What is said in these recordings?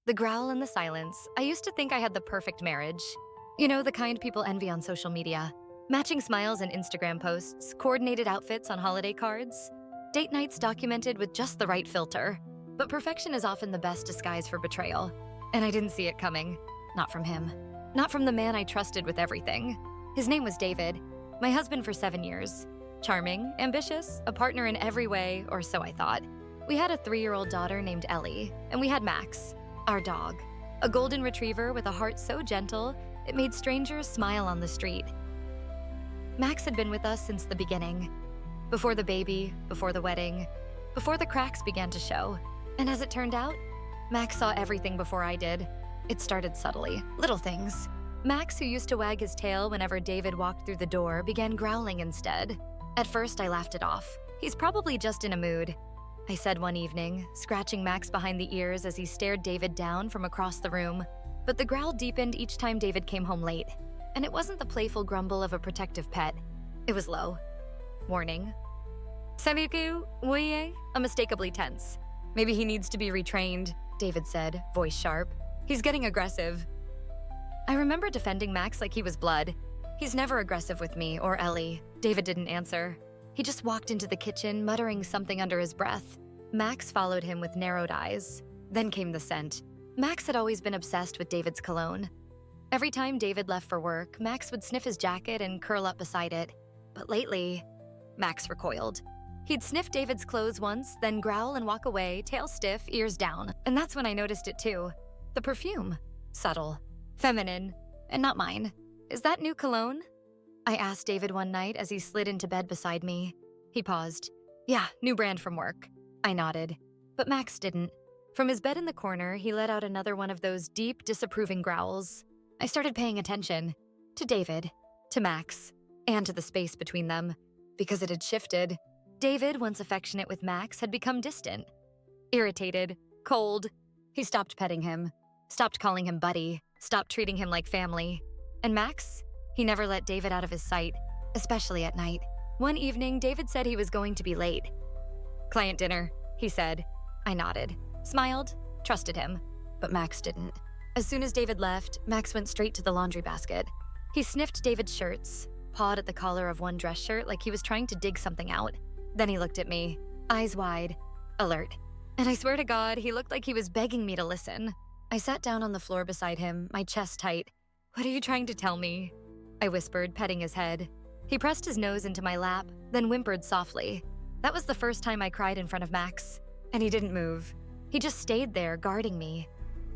The growl and the silence. I used to think I had the perfect marriage. You know, the kind people envy on social media. Matching smiles in Instagram posts, coordinated outfits on holiday cards, date nights documented with just the right filter. But perfection is often the best disguise for betrayal. And I didn't see it coming. Not from him. Not from the man I trusted with everything. His name was David, my husband for 7 years. Charming, ambitious, a partner in every way, or so I thought. We had a 3-year-old daughter named Ellie, and we had Max, our dog. A golden retriever with a heart so gentle, it made strangers smile on the street. Max had been with us since the beginning. Before the baby, before the wedding, before the cracks began to show. And as it turned out, Max saw everything before I did. It started subtly, little things. Max, who used to wag his tail whenever David walked through the door, began growling instead. At first, I laughed it off. He's probably just in a mood, I said one evening, scratching Max behind the ears as he stared David down from across the room. But the growl deepened each time David came home late. And it wasn't the playful grumble of a protective pet. It was low. Warning. Sabiku, woye? Unmistakably tense. Maybe he needs to be retrained, David said, voice sharp. He's getting aggressive. I remember defending Max like he was blood. He's never aggressive with me or Ellie. David didn't answer. He just walked into the kitchen, muttering something under his breath. Max followed him with narrowed eyes. Then came the scent. Max had always been obsessed with David's cologne. Every time David left for work, Max would sniff his jacket and curl up beside it. But lately, Max recoiled. He'd sniff David's clothes once, then growl and walk away, tail stiff, ears down. And that's when I noticed it too. The perfume. Subtle. Feminine. And not mine. Is that new cologne? I asked David one night as he slid into bed beside me. He paused. Yeah, new brand from work. I nodded. But Max didn't. From his bed in the corner, he let out another one of those deep, disapproving growls. I started paying attention. To David. To Max. And to the space between them. Because it had shifted. David, once affectionate with Max, had become distant. Irritated. Cold. He stopped petting him. Stopped calling him buddy. Stopped treating him like family. And Max? He never let David out of his sight, especially at night. One evening, David said he was going to be late. Client dinner, he said. I nodded, smiled, trusted him. But Max didn't. As soon as David left, Max went straight to the laundry basket. He sniffed David's shirts, pawed at the collar of one dress shirt like he was trying to dig something out. Then he looked at me, eyes wide, alert. And I swear to God, he looked like he was begging me to listen. I sat down on the floor beside him, my chest tight. What are you trying to tell me? I whispered, petting his head. He pressed his nose into my lap, then whimpered softly. That was the first time I cried in front of Max. And he didn't move. He just stayed there, guarding me,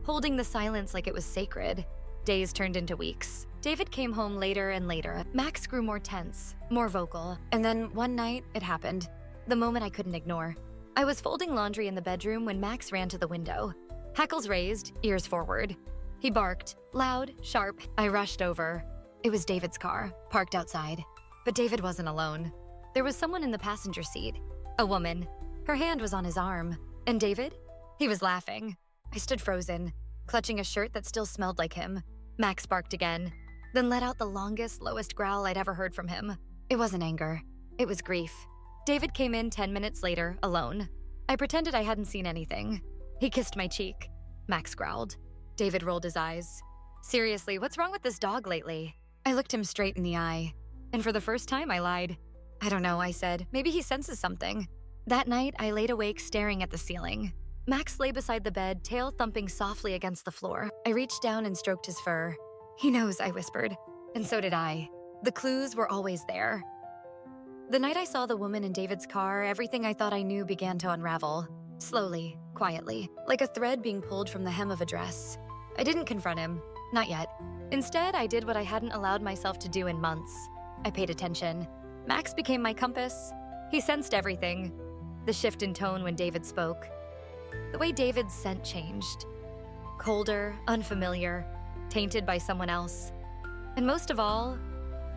holding the silence like it was sacred. Days turned into weeks. David came home later and later. Max grew more tense, more vocal. And then one night, it happened. The moment I couldn't ignore. I was folding laundry in the bedroom when Max ran to the window. Hackles raised, ears forward. He barked, loud, sharp. I rushed over. It was David's car, parked outside. But David wasn't alone. There was someone in the passenger seat. A woman. Her hand was on his arm. And David? He was laughing. I stood frozen, clutching a shirt that still smelled like him. Max barked again, then let out the longest, lowest growl I'd ever heard from him. It wasn't anger. It was grief. David came in 10 minutes later, alone. I pretended I hadn't seen anything. He kissed my cheek. Max growled. David rolled his eyes. Seriously, what's wrong with this dog lately? I looked him straight in the eye. And for the first time, I lied. I don't know, I said. Maybe he senses something. That night, I laid awake staring at the ceiling. Max lay beside the bed, tail thumping softly against the floor. I reached down and stroked his fur. He knows, I whispered. And so did I. The clues were always there. The night I saw the woman in David's car, everything I thought I knew began to unravel. Slowly, quietly, like a thread being pulled from the hem of a dress. I didn't confront him. Not yet. Instead, I did what I hadn't allowed myself to do in months. I paid attention. Max became my compass. He sensed everything. The shift in tone when David spoke. The way David's scent changed. Colder, unfamiliar, tainted by someone else. And most of all,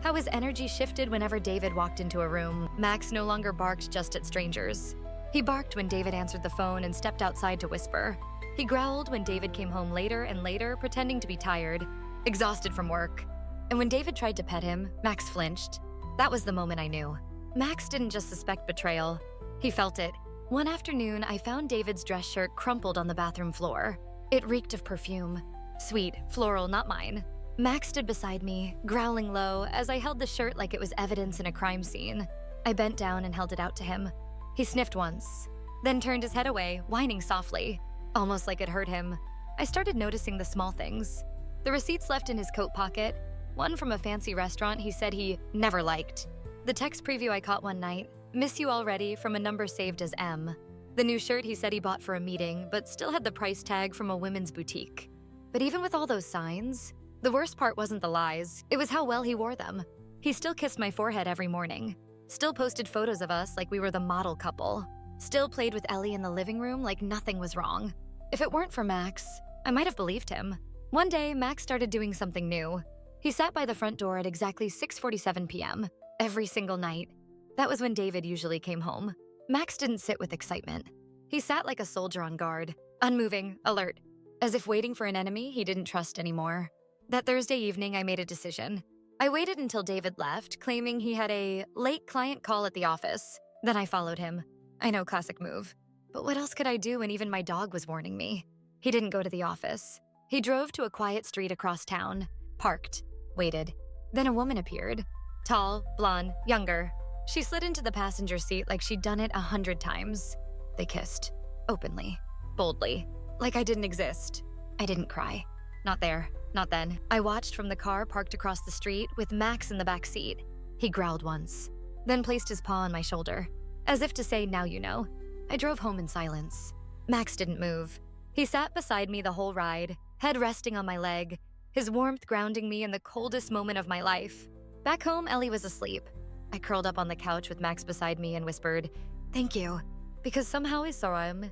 how his energy shifted whenever David walked into a room. Max no longer barked just at strangers. He barked when David answered the phone and stepped outside to whisper. He growled when David came home later and later, pretending to be tired, exhausted from work. And when David tried to pet him, Max flinched. That was the moment I knew. Max didn't just suspect betrayal. He felt it. One afternoon, I found David's dress shirt crumpled on the bathroom floor. It reeked of perfume. Sweet, floral, not mine. Max stood beside me, growling low as I held the shirt like it was evidence in a crime scene. I bent down and held it out to him. He sniffed once, then turned his head away, whining softly, almost like it hurt him. I started noticing the small things. The receipts left in his coat pocket, one from a fancy restaurant he said he never liked. The text preview I caught one night, "Miss you already," from a number saved as M. The new shirt he said he bought for a meeting, but still had the price tag from a women's boutique. But even with all those signs, the worst part wasn't the lies, it was how well he wore them. He still kissed my forehead every morning, still posted photos of us like we were the model couple, still played with Ellie in the living room like nothing was wrong. If it weren't for Max, I might have believed him. One day, Max started doing something new. He sat by the front door at exactly 6:47 p.m. every single night. That was when David usually came home. Max didn't sit with excitement. He sat like a soldier on guard, unmoving, alert, as if waiting for an enemy he didn't trust anymore. That Thursday evening, I made a decision. I waited until David left, claiming he had a late client call at the office. Then I followed him. I know, classic move. But what else could I do when even my dog was warning me? He didn't go to the office. He drove to a quiet street across town, parked, waited. Then a woman appeared. Tall, blonde, younger. She slid into the passenger seat like she'd done it 100 times. They kissed, openly, boldly, like I didn't exist. I didn't cry. Not there, not then. I watched from the car parked across the street with Max in the back seat. He growled once, then placed his paw on my shoulder, as if to say, "Now you know." I drove home in silence. Max didn't move. He sat beside me the whole ride, head resting on my leg, his warmth grounding me in the coldest moment of my life. Back home, Ellie was asleep. I curled up on the couch with Max beside me and whispered, "Thank you," because somehow I saw him.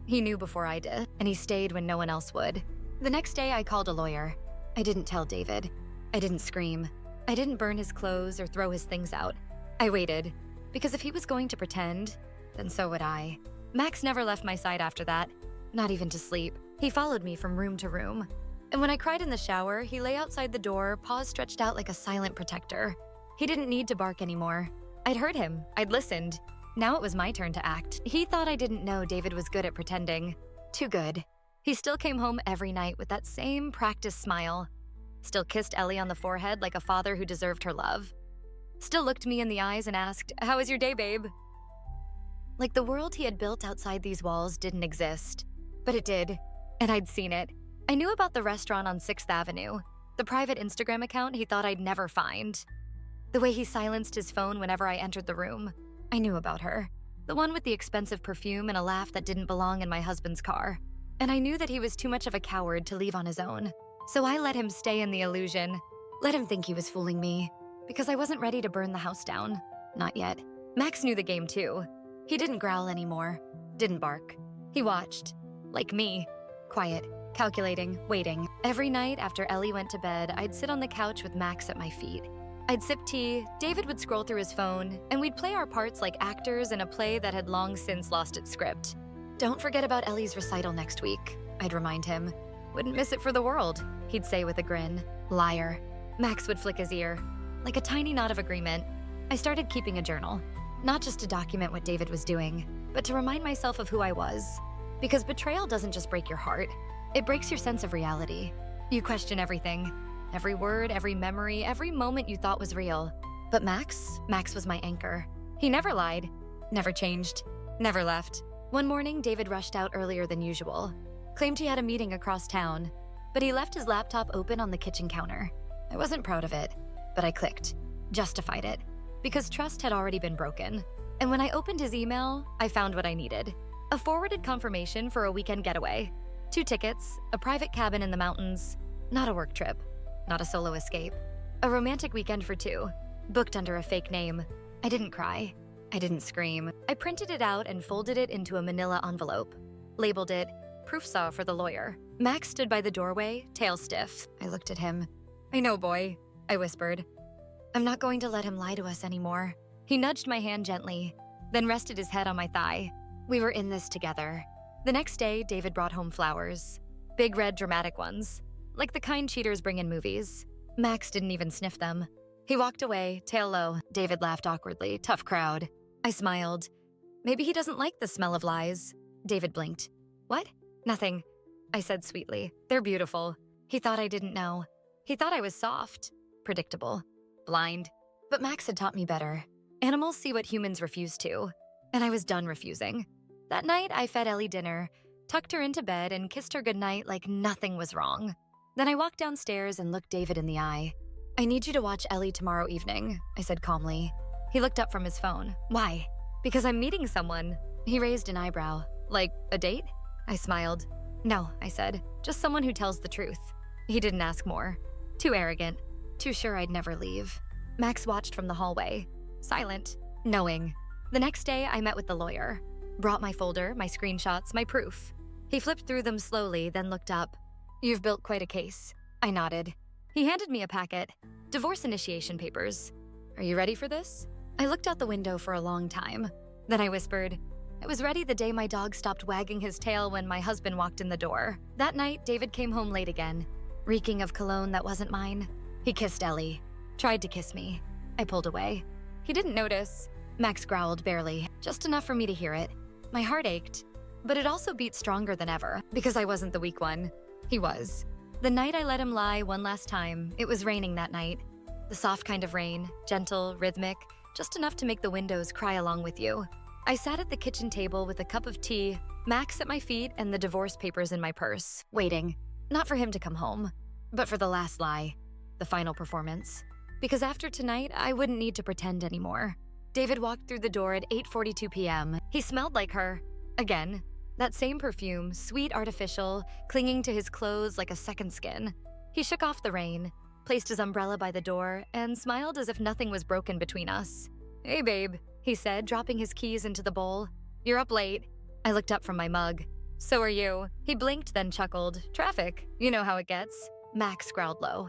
He knew before I did, and he stayed when no one else would. The next day, I called a lawyer. I didn't tell David. I didn't scream. I didn't burn his clothes or throw his things out. I waited, because if he was going to pretend, then so would I. Max never left my side after that, not even to sleep. He followed me from room to room. And when I cried in the shower, he lay outside the door, paws stretched out like a silent protector. He didn't need to bark anymore. I'd heard him. I'd listened. Now it was my turn to act. He thought I didn't know David was good at pretending. Too good. He still came home every night with that same practiced smile. Still kissed Ellie on the forehead like a father who deserved her love. Still looked me in the eyes and asked, "How was your day, babe?" Like the world he had built outside these walls didn't exist. But it did, and I'd seen it. I knew about the restaurant on 6th Avenue, the private Instagram account he thought I'd never find. The way he silenced his phone whenever I entered the room. I knew about her. The one with the expensive perfume and a laugh that didn't belong in my husband's car. And I knew that he was too much of a coward to leave on his own. So I let him stay in the illusion. Let him think he was fooling me. Because I wasn't ready to burn the house down. Not yet. Max knew the game too. He didn't growl anymore. Didn't bark. He watched. Like me. Quiet. Calculating. Waiting. Every night after Ellie went to bed, I'd sit on the couch with Max at my feet. I'd sip tea, David would scroll through his phone, and we'd play our parts like actors in a play that had long since lost its script. "Don't forget about Ellie's recital next week," I'd remind him. "Wouldn't miss it for the world," he'd say with a grin. Liar. Max would flick his ear. Like a tiny nod of agreement, I started keeping a journal. Not just to document what David was doing, but to remind myself of who I was. Because betrayal doesn't just break your heart, it breaks your sense of reality. You question everything. Every word, every memory, every moment you thought was real. But Max was my anchor. He never lied, never changed, never left. One morning, David rushed out earlier than usual. Claimed he had a meeting across town, but he left his laptop open on the kitchen counter. I wasn't proud of it, but I clicked, justified it, because trust had already been broken. And when I opened his email, I found what I needed. A forwarded confirmation for a weekend getaway. 2 tickets, a private cabin in the mountains, not a work trip. Not a solo escape. A romantic weekend for 2, booked under a fake name. I didn't cry. I didn't scream. I printed it out and folded it into a manila envelope. Labeled it, "Proof saw for the lawyer." Max stood by the doorway, tail stiff. I looked at him. "I know, boy," I whispered. "I'm not going to let him lie to us anymore." He nudged my hand gently, then rested his head on my thigh. We were in this together. The next day, David brought home flowers. Big red dramatic ones. Like the kind cheaters bring in movies. Max didn't even sniff them. He walked away, tail low. David laughed awkwardly. Tough crowd. I smiled. Maybe he doesn't like the smell of lies. David blinked. "What?" "Nothing." I said sweetly. They're beautiful. He thought I didn't know. He thought I was soft, predictable, blind. But Max had taught me better. Animals see what humans refuse to, and I was done refusing. That night, I fed Ellie dinner, tucked her into bed, and kissed her goodnight like nothing was wrong. Then I walked downstairs and looked David in the eye. I need you to watch Ellie tomorrow evening, I said calmly. He looked up from his phone. Why? Because I'm meeting someone. He raised an eyebrow. Like, a date? I smiled. No, I said. Just someone who tells the truth. He didn't ask more. Too arrogant. Too sure I'd never leave. Max watched from the hallway. Silent. Knowing. The next day, I met with the lawyer. Brought my folder, my screenshots, my proof. He flipped through them slowly, then looked up. You've built quite a case. I nodded. He handed me a packet. Divorce initiation papers. Are you ready for this? I looked out the window for a long time. Then I whispered, I was ready the day my dog stopped wagging his tail when my husband walked in the door. That night, David came home late again, reeking of cologne that wasn't mine. He kissed Ellie. Tried to kiss me. I pulled away. He didn't notice. Max growled barely, just enough for me to hear it. My heart ached, but it also beat stronger than ever, because I wasn't the weak one. He was. The night I let him lie one last time, it was raining that night. The soft kind of rain, gentle, rhythmic, just enough to make the windows cry along with you. I sat at the kitchen table with a cup of tea, Max at my feet, and the divorce papers in my purse, waiting. Not for him to come home, but for the last lie, the final performance. Because after tonight, I wouldn't need to pretend anymore. David walked through the door at 8:42 p.m. He smelled like her. Again. That same perfume, sweet artificial, clinging to his clothes like a second skin. He shook off the rain, placed his umbrella by the door, and smiled as if nothing was broken between us. Hey, babe, he said, dropping his keys into the bowl. You're up late. I looked up from my mug. So are you. He blinked, then chuckled. Traffic. You know how it gets. Max growled low.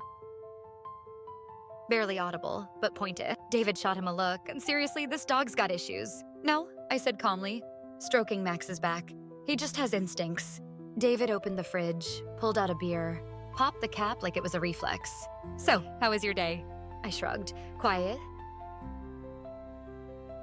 Barely audible, but pointed. David shot him a look, and seriously, this dog's got issues. No, I said calmly, stroking Max's back. He just has instincts. David opened the fridge, pulled out a beer, popped the cap like it was a reflex. So, how was your day? I shrugged. Quiet.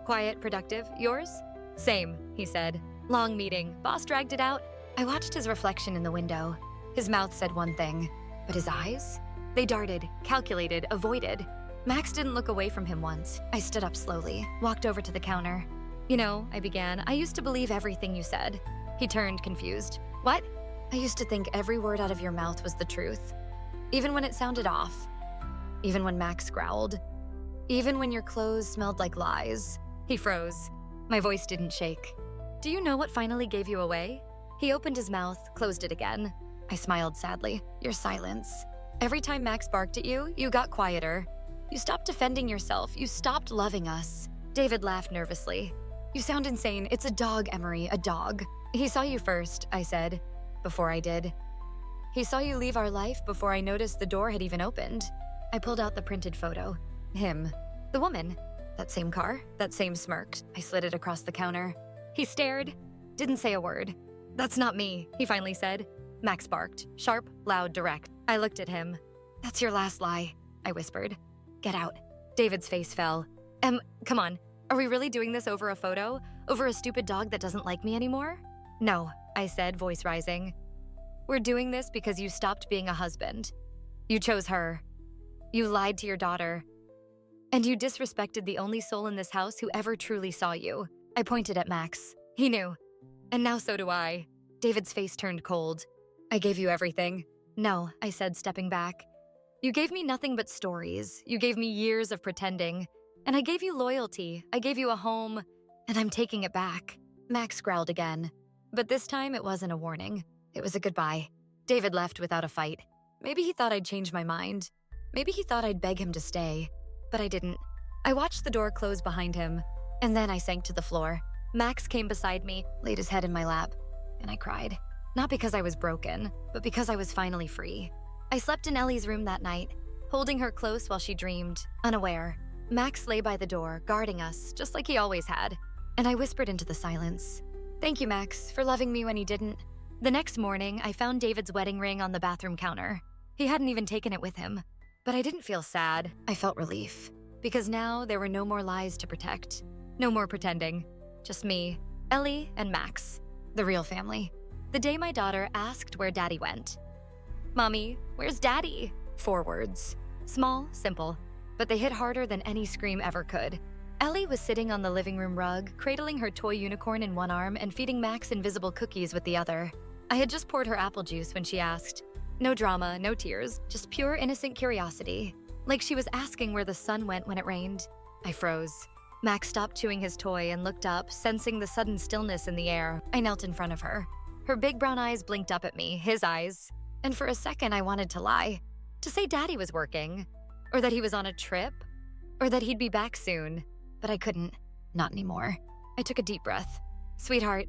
Quiet, productive. Yours? Same, he said. Long meeting. Boss dragged it out. I watched his reflection in the window. His mouth said one thing, but his eyes? They darted, calculated, avoided. Max didn't look away from him once. I stood up slowly, walked over to the counter. You know, I began, I used to believe everything you said. He turned, confused. What? I used to think every word out of your mouth was the truth. Even when it sounded off. Even when Max growled. Even when your clothes smelled like lies. He froze. My voice didn't shake. Do you know what finally gave you away? He opened his mouth, closed it again. I smiled sadly. Your silence. Every time Max barked at you, you got quieter. You stopped defending yourself. You stopped loving us. David laughed nervously. You sound insane. It's a dog, Emery, a dog. He saw you first, I said, before I did. He saw you leave our life before I noticed the door had even opened. I pulled out the printed photo. Him. The woman. That same car, that same smirk. I slid it across the counter. He stared, didn't say a word. That's not me, he finally said. Max barked, sharp, loud, direct. I looked at him. That's your last lie, I whispered. Get out. David's face fell. Come on. Are we really doing this over a photo? Over a stupid dog that doesn't like me anymore? No, I said, voice rising. We're doing this because you stopped being a husband. You chose her. You lied to your daughter. And you disrespected the only soul in this house who ever truly saw you. I pointed at Max. He knew. And now so do I. David's face turned cold. I gave you everything. No, I said, stepping back. You gave me nothing but stories. You gave me years of pretending. And I gave you loyalty. I gave you a home. And I'm taking it back. Max growled again. But this time it wasn't a warning. It was a goodbye. David left without a fight. Maybe he thought I'd change my mind. Maybe he thought I'd beg him to stay. But I didn't. I watched the door close behind him. And then I sank to the floor. Max came beside me, laid his head in my lap. And I cried. Not because I was broken, but because I was finally free. I slept in Ellie's room that night, holding her close while she dreamed, unaware. Max lay by the door, guarding us, just like he always had. And I whispered into the silence. Thank you, Max, for loving me when he didn't. The next morning, I found David's wedding ring on the bathroom counter. He hadn't even taken it with him. But I didn't feel sad. I felt relief. Because now there were no more lies to protect. No more pretending. Just me, Ellie, and Max. The real family. The day my daughter asked where Daddy went. "Mommy, where's Daddy?" 4 words. Small, simple, but they hit harder than any scream ever could. Ellie was sitting on the living room rug, cradling her toy unicorn in one arm and feeding Max invisible cookies with the other. I had just poured her apple juice when she asked. No drama, no tears, just pure innocent curiosity. Like she was asking where the sun went when it rained. I froze. Max stopped chewing his toy and looked up, sensing the sudden stillness in the air. I knelt in front of her. Her big brown eyes blinked up at me, his eyes. And for a second, I wanted to lie. To say Daddy was working, or that he was on a trip, or that he'd be back soon. But I couldn't. Not anymore. I took a deep breath. "Sweetheart,"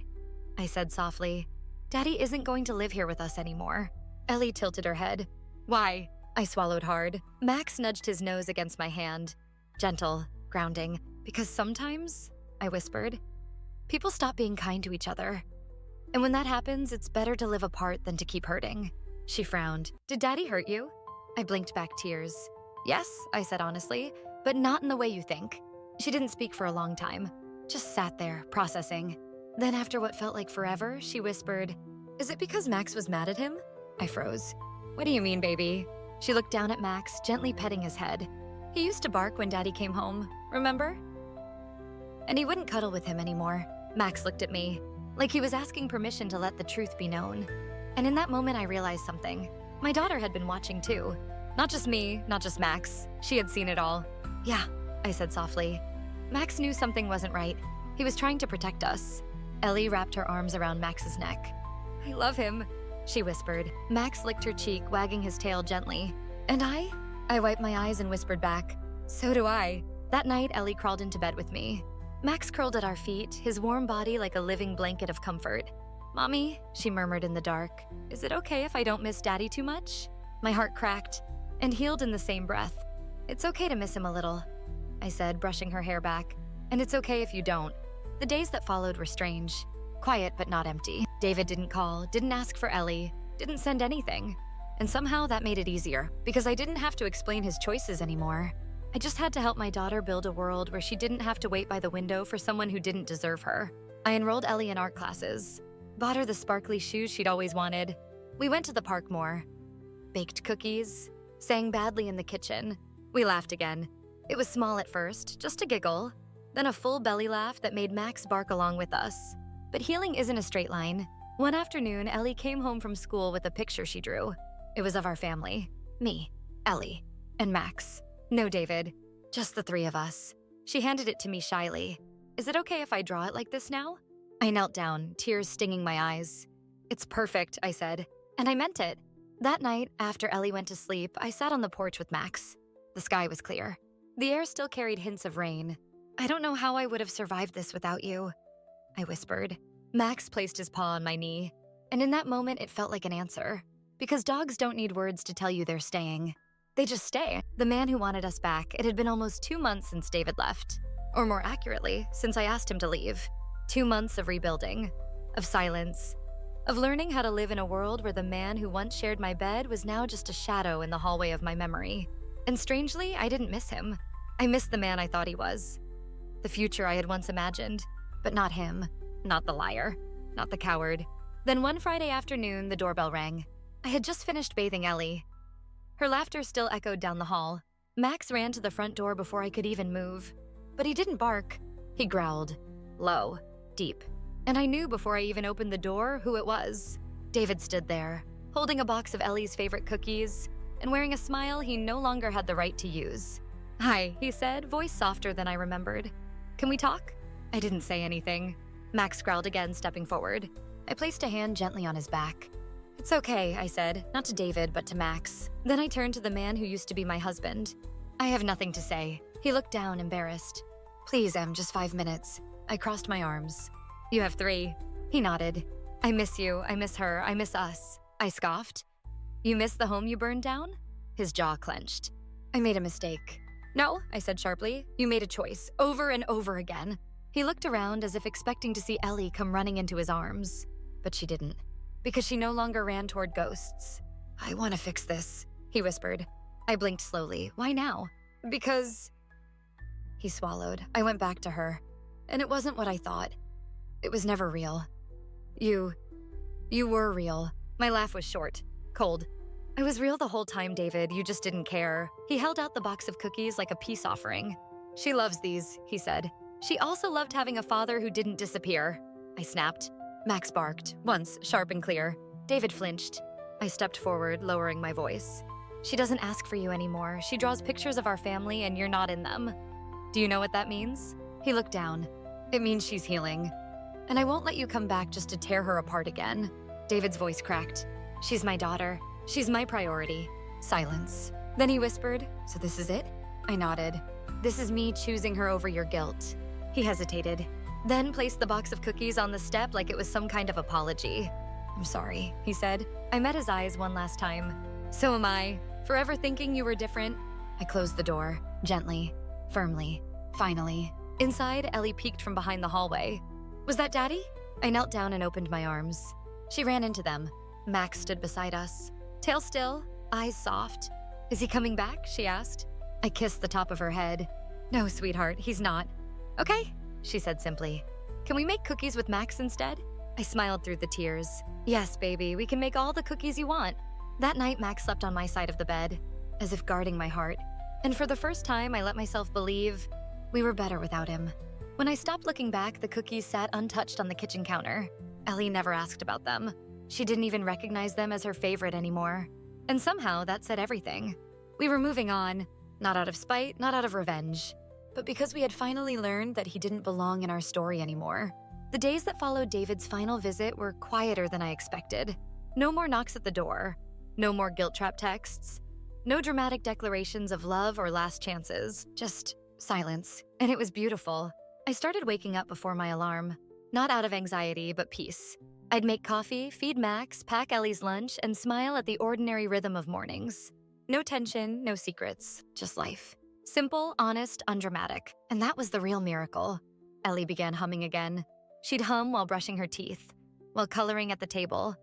I said softly, "Daddy isn't going to live here with us anymore." Ellie tilted her head. "Why?" I swallowed hard. Max nudged his nose against my hand. Gentle, grounding. "Because sometimes," I whispered, "people stop being kind to each other. And when that happens, it's better to live apart than to keep hurting." She frowned. "Did Daddy hurt you?" I blinked back tears. "Yes," I said honestly, "but not in the way you think." She didn't speak for a long time, just sat there, processing. Then after what felt like forever, she whispered, "Is it because Max was mad at him?" I froze. "What do you mean, baby?" She looked down at Max, gently petting his head. "He used to bark when Daddy came home, remember? And he wouldn't cuddle with him anymore." Max looked at me, like he was asking permission to let the truth be known. And in that moment, I realized something. My daughter had been watching too. Not just me, not just Max. She had seen it all. "Yeah," I said softly. Max knew something wasn't right. He was trying to protect us. Ellie wrapped her arms around Max's neck. "I love him," she whispered. Max licked her cheek, wagging his tail gently. "And I?" I wiped my eyes and whispered back, "So do I." That night, Ellie crawled into bed with me. Max curled at our feet, his warm body like a living blanket of comfort. "Mommy," she murmured in the dark, "is it okay if I don't miss Daddy too much?" My heart cracked and healed in the same breath. "It's okay to miss him a little," I said, brushing her hair back. "And it's okay if you don't." The days that followed were strange. Quiet but not empty. David didn't call, didn't ask for Ellie, didn't send anything. And somehow that made it easier, because I didn't have to explain his choices anymore. I just had to help my daughter build a world where she didn't have to wait by the window for someone who didn't deserve her. I enrolled Ellie in art classes, bought her the sparkly shoes she'd always wanted. We went to the park more, baked cookies, sang badly in the kitchen. We laughed again. It was small at first, just a giggle, then a full belly laugh that made Max bark along with us. But healing isn't a straight line. One afternoon, Ellie came home from school with a picture she drew. It was of our family. Me, Ellie, and Max. No David, just the 3 of us. She handed it to me shyly. "Is it okay if I draw it like this now?" I knelt down, tears stinging my eyes. "It's perfect," I said, and I meant it. That night, after Ellie went to sleep, I sat on the porch with Max. The sky was clear. The air still carried hints of rain. "I don't know how I would have survived this without you," I whispered. Max placed his paw on my knee, and in that moment it felt like an answer. Because dogs don't need words to tell you they're staying. They just stay. The man who wanted us back, it had been almost 2 months since David left. Or more accurately, since I asked him to leave. 2 months of rebuilding, of silence, of learning how to live in a world where the man who once shared my bed was now just a shadow in the hallway of my memory. And strangely, I didn't miss him. I missed the man I thought he was. The future I had once imagined, but not him, not the liar, not the coward. Then one Friday afternoon, the doorbell rang. I had just finished bathing Ellie. Her laughter still echoed down the hall. Max ran to the front door before I could even move. But he didn't bark. He growled, low, deep. And I knew before I even opened the door who it was. David stood there, holding a box of Ellie's favorite cookies and wearing a smile he no longer had the right to use. "Hi," he said, voice softer than I remembered. "Can we talk?" I didn't say anything. Max growled again, stepping forward. I placed a hand gently on his back. "It's okay," I said, not to David, but to Max. Then I turned to the man who used to be my husband. "I have nothing to say." He looked down, embarrassed. "Please, Em, just 5 minutes." I crossed my arms. "You have 3. He nodded. "I miss you, I miss her, I miss us." I scoffed. "You miss the home you burned down?" His jaw clenched. "I made a mistake." "No," I said sharply. "You made a choice, over and over again." He looked around as if expecting to see Ellie come running into his arms. But she didn't, because she no longer ran toward ghosts. "I want to fix this," he whispered. I blinked slowly. "Why now?" "Because..." He swallowed. I went back to her. "And it wasn't what I thought. It was never real. You You were real. My laugh was short, cold. I was real the whole time, David. You just didn't care. He held out the box of cookies like a peace offering. She loves these, he said. She also loved having a father who didn't disappear. I snapped. Max barked, once, sharp and clear. David flinched. I stepped forward, lowering my voice. She doesn't ask for you anymore. She draws pictures of our family and you're not in them. Do you know what that means? He looked down. It means she's healing. And I won't let you come back just to tear her apart again. David's voice cracked. She's my daughter. She's my priority. Silence. Then he whispered, so this is it? I nodded. This is me choosing her over your guilt. He hesitated, then placed the box of cookies on the step like it was some kind of apology. I'm sorry, he said. I met his eyes one last time. So am I. Forever thinking you were different. I closed the door, gently, firmly. Finally. Inside, Ellie peeked from behind the hallway. Was that Daddy? I knelt down and opened my arms. She ran into them. Max stood beside us. Tail still, eyes soft. Is he coming back? She asked. I kissed the top of her head. No, sweetheart, he's not. Okay, she said simply. Can we make cookies with Max instead? I smiled through the tears. Yes, baby, we can make all the cookies you want. That night, Max slept on my side of the bed, as if guarding my heart. And for the first time, I let myself believe we were better without him. When I stopped looking back, the cookies sat untouched on the kitchen counter. Ellie never asked about them. She didn't even recognize them as her favorite anymore. And somehow, that said everything. We were moving on, not out of spite, not out of revenge, but because we had finally learned that he didn't belong in our story anymore. The days that followed David's final visit were quieter than I expected. No more knocks at the door. No more guilt-trap texts. No dramatic declarations of love or last chances. Just silence. And it was beautiful. I started waking up before my alarm. Not out of anxiety, but peace. I'd make coffee, feed Max, pack Ellie's lunch, and smile at the ordinary rhythm of mornings. No tension, no secrets, just life. Simple, honest, undramatic. And that was the real miracle. Ellie began humming again. She'd hum while brushing her teeth, while coloring at the table,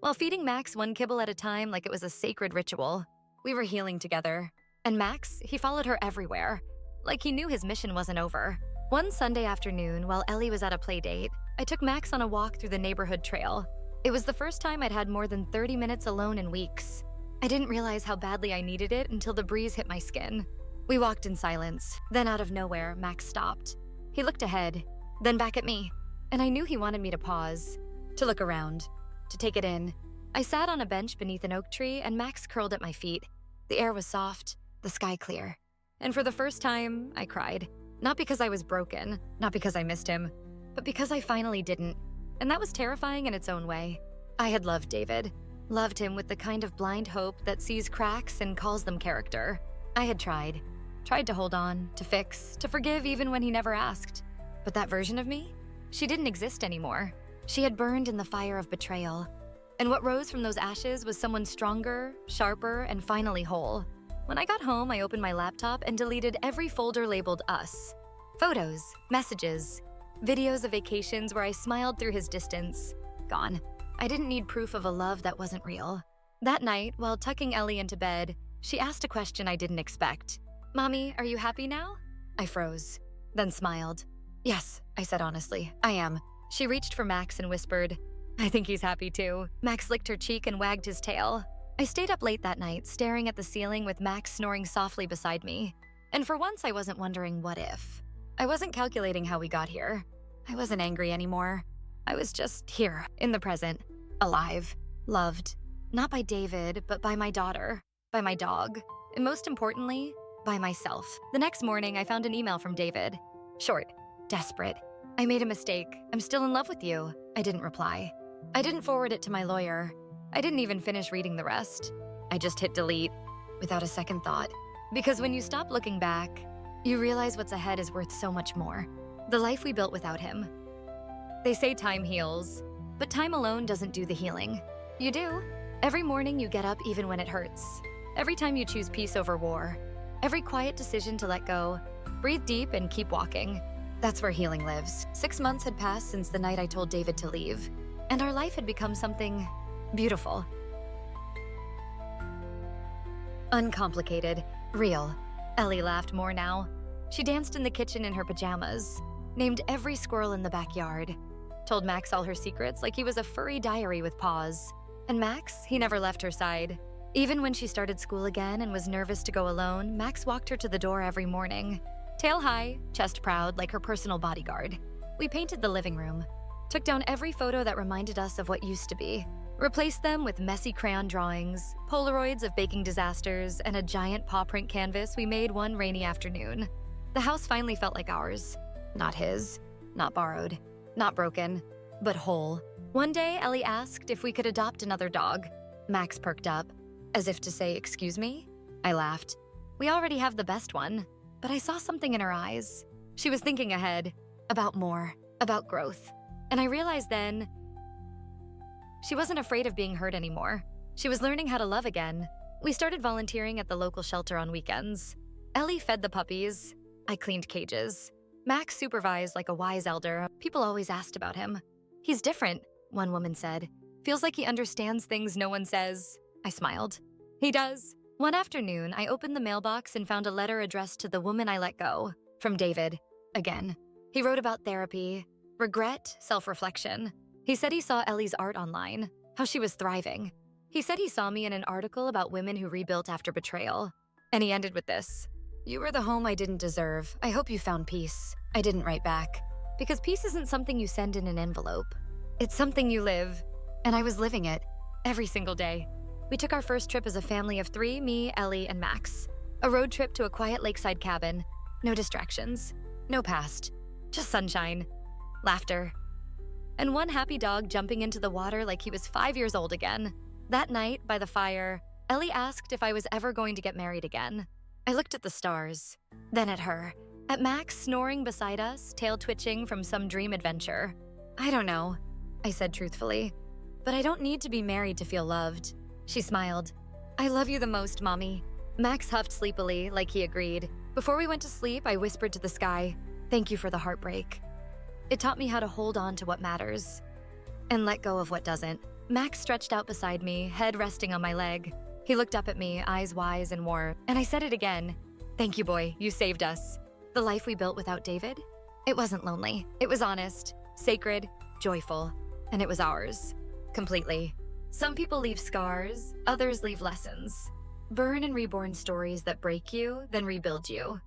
while feeding Max one kibble at a time like it was a sacred ritual. We were healing together. And Max, he followed her everywhere, like he knew his mission wasn't over. One Sunday afternoon, while Ellie was at a play date, I took Max on a walk through the neighborhood trail. It was the first time I'd had more than 30 minutes alone in weeks. I didn't realize how badly I needed it until the breeze hit my skin. We walked in silence. Then out of nowhere, Max stopped. He looked ahead, then back at me. And I knew he wanted me to pause, to look around, to take it in. I sat on a bench beneath an oak tree and Max curled at my feet. The air was soft, the sky clear. And for the first time, I cried. Not because I was broken, not because I missed him, but because I finally didn't. And that was terrifying in its own way. I had loved David. Loved him with the kind of blind hope that sees cracks and calls them character. I had tried to hold on, to fix, to forgive even when he never asked. But that version of me? She didn't exist anymore. She had burned in the fire of betrayal. And what rose from those ashes was someone stronger, sharper, and finally whole. When I got home, I opened my laptop and deleted every folder labeled us. Photos, messages, videos of vacations where I smiled through his distance. Gone. I didn't need proof of a love that wasn't real. That night, while tucking Ellie into bed, she asked a question I didn't expect. Mommy, are you happy now? I froze, then smiled. Yes, I said honestly, I am. She reached for Max and whispered, I think he's happy too. Max licked her cheek and wagged his tail. I stayed up late that night, staring at the ceiling with Max snoring softly beside me. And for once, I wasn't wondering what if. I wasn't calculating how we got here. I wasn't angry anymore. I was just here, in the present, alive, loved. Not by David, but by my daughter, by my dog, and most importantly, by myself. The next morning, I found an email from David. Short, desperate. I made a mistake. I'm still in love with you. I didn't reply. I didn't forward it to my lawyer. I didn't even finish reading the rest. I just hit delete, without a second thought. Because when you stop looking back, you realize what's ahead is worth so much more. The life we built without him. They say time heals, but time alone doesn't do the healing. You do. Every morning you get up even when it hurts. Every time you choose peace over war. Every quiet decision to let go. Breathe deep and keep walking. That's where healing lives. 6 months had passed since the night I told David to leave, and our life had become something beautiful. Uncomplicated, real. Ellie laughed more now. She danced in the kitchen in her pajamas, named every squirrel in the backyard. told Max all her secrets like he was a furry diary with paws. And Max, he never left her side. Even when she started school again and was nervous to go alone, Max walked her to the door every morning. Tail high, chest proud, like her personal bodyguard. We painted the living room, took down every photo that reminded us of what used to be, replaced them with messy crayon drawings, Polaroids of baking disasters, and a giant paw print canvas we made one rainy afternoon. The house finally felt like ours. Not his, not borrowed, not broken, but whole. One day, Ellie asked if we could adopt another dog. Max perked up, as if to say, "Excuse me?" I laughed. We already have the best one. But I saw something in her eyes. She was thinking ahead, about more, about growth. And I realized then, she wasn't afraid of being hurt anymore. She was learning how to love again. We started volunteering at the local shelter on weekends. Ellie fed the puppies. I cleaned cages. Max supervised like a wise elder. People always asked about him. "He's different," one woman said. "Feels like he understands things no one says." I smiled. "He does." One afternoon, I opened the mailbox and found a letter addressed to the woman I let go, from David, again. He wrote about therapy, regret, self-reflection. He said he saw Ellie's art online, how she was thriving. He said he saw me in an article about women who rebuilt after betrayal. And he ended with this: "You were the home I didn't deserve. I hope you found peace." I didn't write back. Because peace isn't something you send in an envelope. It's something you live. And I was living it, every single day. We took our first trip as a family of 3, me, Ellie, and Max. A road trip to a quiet lakeside cabin. No distractions. No past. Just sunshine. Laughter. And one happy dog jumping into the water like he was 5 years old again. That night, by the fire, Ellie asked if I was ever going to get married again. I looked at the stars, then at her, at Max snoring beside us, tail twitching from some dream adventure. "I don't know," I said truthfully, "but I don't need to be married to feel loved." She smiled. "I love you the most, Mommy." Max huffed sleepily, like he agreed. Before we went to sleep, I whispered to the sky, "Thank you for the heartbreak." It taught me how to hold on to what matters and let go of what doesn't. Max stretched out beside me, head resting on my leg. He looked up at me, eyes wise and warm, and I said it again. "Thank you, boy. You saved us." The life we built without David? It wasn't lonely. It was honest, sacred, joyful, and it was ours. Completely. Some people leave scars, others leave lessons. Burn and reborn stories that break you, then rebuild you.